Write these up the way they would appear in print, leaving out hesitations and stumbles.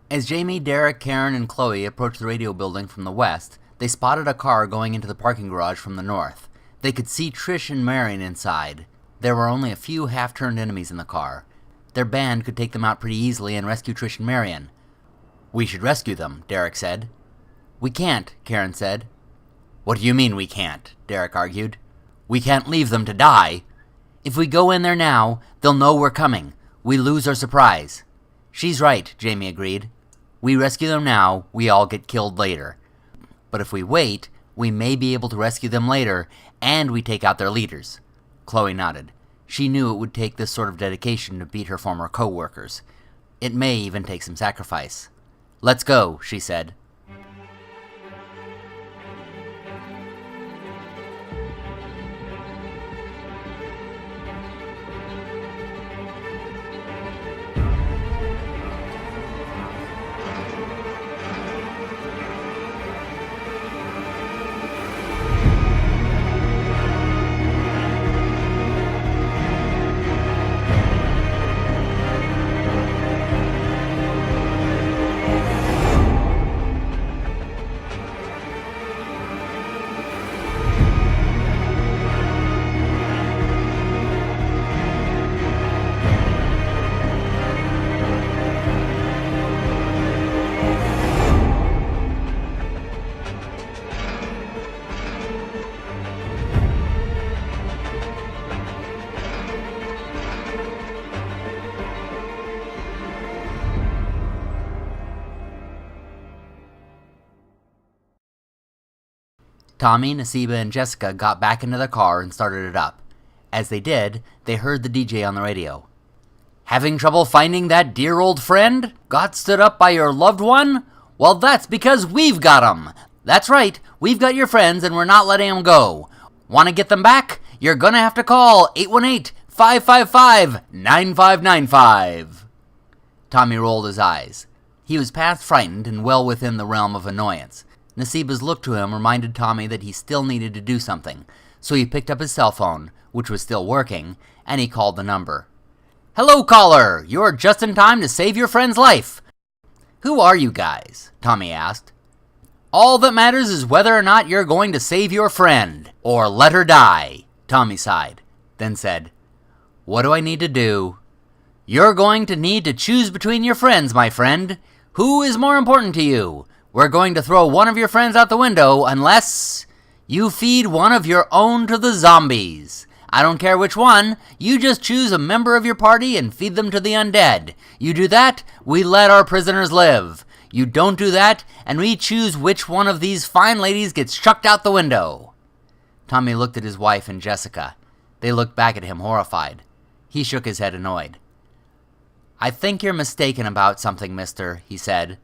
As Jamie, Derek, Karen, and Chloe approached the radio building from the west, they spotted a car going into the parking garage from the north. They could see Trish and Marion inside. There were only a few half-turned enemies in the car. Their band could take them out pretty easily and rescue Trish and Marion. "We should rescue them," Derek said. "We can't," Karen said. "What do you mean we can't?" Derek argued. "We can't leave them to die. If we go in there now, they'll know we're coming. We lose our surprise." "She's right," Jamie agreed. "We rescue them now, we all get killed later. But if we wait, we may be able to rescue them later, and we take out their leaders." Chloe nodded. She knew it would take this sort of dedication to beat her former co-workers. It may even take some sacrifice. "Let's go," she said. Tommy, Nasiba, and Jessica got back into the car and started it up. As they did, they heard the DJ on the radio. "Having trouble finding that dear old friend? Got stood up by your loved one? Well, that's because we've got 'em! That's right, we've got your friends and we're not letting 'em go. Want to get them back? You're gonna have to call 818-555-9595. Tommy rolled his eyes. He was past frightened and well within the realm of annoyance. Nasiba's look to him reminded Tommy that he still needed to do something, so he picked up his cell phone, which was still working, and he called the number. "Hello, caller! You're just in time to save your friend's life." "Who are you guys?" Tommy asked. "All that matters is whether or not you're going to save your friend, or let her die," Tommy sighed, then said, "What do I need to do?" "You're going to need to choose between your friends, my friend. Who is more important to you? We're going to throw one of your friends out the window unless you feed one of your own to the zombies. I don't care which one, you just choose a member of your party and feed them to the undead. You do that, we let our prisoners live. You don't do that, and we choose which one of these fine ladies gets chucked out the window." Tommy looked at his wife and Jessica. They looked back at him horrified. He shook his head annoyed. "I think you're mistaken about something, mister," he said.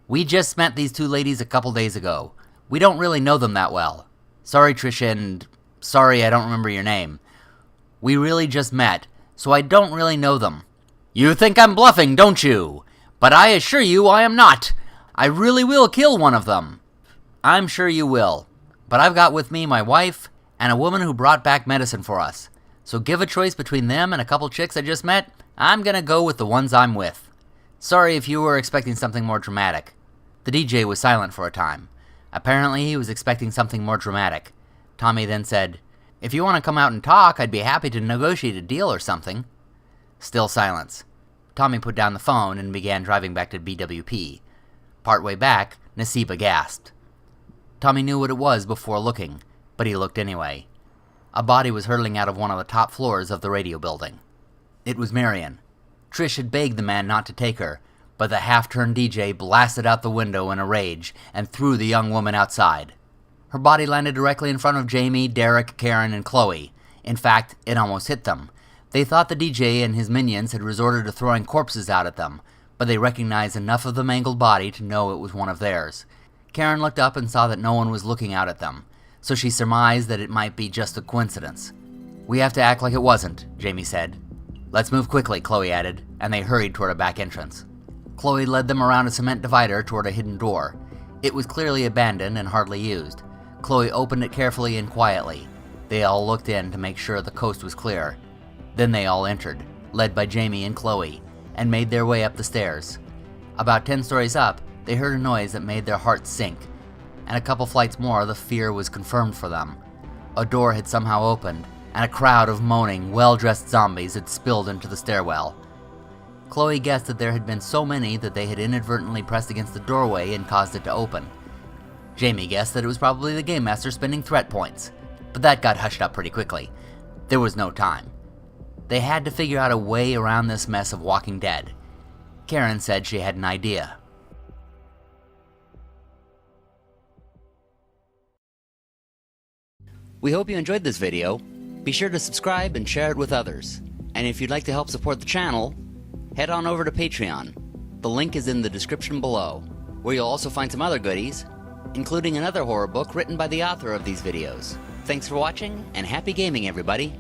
"We just met these two ladies a couple days ago. We don't really know them that well. Sorry, Trish, and sorry I don't remember your name. We really just met, so I don't really know them." "You think I'm bluffing, don't you? But I assure you I am not. I really will kill one of them." "I'm sure you will. But I've got with me my wife and a woman who brought back medicine for us. So give a choice between them and a couple chicks I just met. I'm gonna go with the ones I'm with. Sorry if you were expecting something more dramatic." The DJ was silent for a time. Apparently he was expecting something more dramatic. Tommy then said, "If you want to come out and talk, I'd be happy to negotiate a deal or something." Still silence. Tommy put down the phone and began driving back to BWP. Partway back, Nasiba gasped. Tommy knew what it was before looking, but he looked anyway. A body was hurtling out of one of the top floors of the radio building. It was Marion. Trish had begged the man not to take her, but the half-turned DJ blasted out the window in a rage and threw the young woman outside. Her body landed directly in front of Jamie, Derek, Karen, and Chloe. In fact, it almost hit them. They thought the DJ and his minions had resorted to throwing corpses out at them, but they recognized enough of the mangled body to know it was one of theirs. Karen looked up and saw that no one was looking out at them, so she surmised that it might be just a coincidence. "We have to act like it wasn't," Jamie said. "Let's move quickly," Chloe added, and they hurried toward a back entrance. Chloe led them around a cement divider toward a hidden door. It was clearly abandoned and hardly used. Chloe opened it carefully and quietly. They all looked in to make sure the coast was clear. Then they all entered, led by Jamie and Chloe, and made their way up the stairs. About 10 stories up, they heard a noise that made their hearts sink, and a couple flights more, the fear was confirmed for them. A door had somehow opened, and a crowd of moaning, well-dressed zombies had spilled into the stairwell. Chloe guessed that there had been so many that they had inadvertently pressed against the doorway and caused it to open. Jamie guessed that it was probably the Game Master spending threat points, but that got hushed up pretty quickly. There was no time. They had to figure out a way around this mess of Walking Dead. Karen said she had an idea. We hope you enjoyed this video. Be sure to subscribe and share it with others. And if you'd like to help support the channel, head on over to Patreon. The link is in the description below, where you'll also find some other goodies, including another horror book written by the author of these videos. Thanks for watching, and happy gaming, everybody!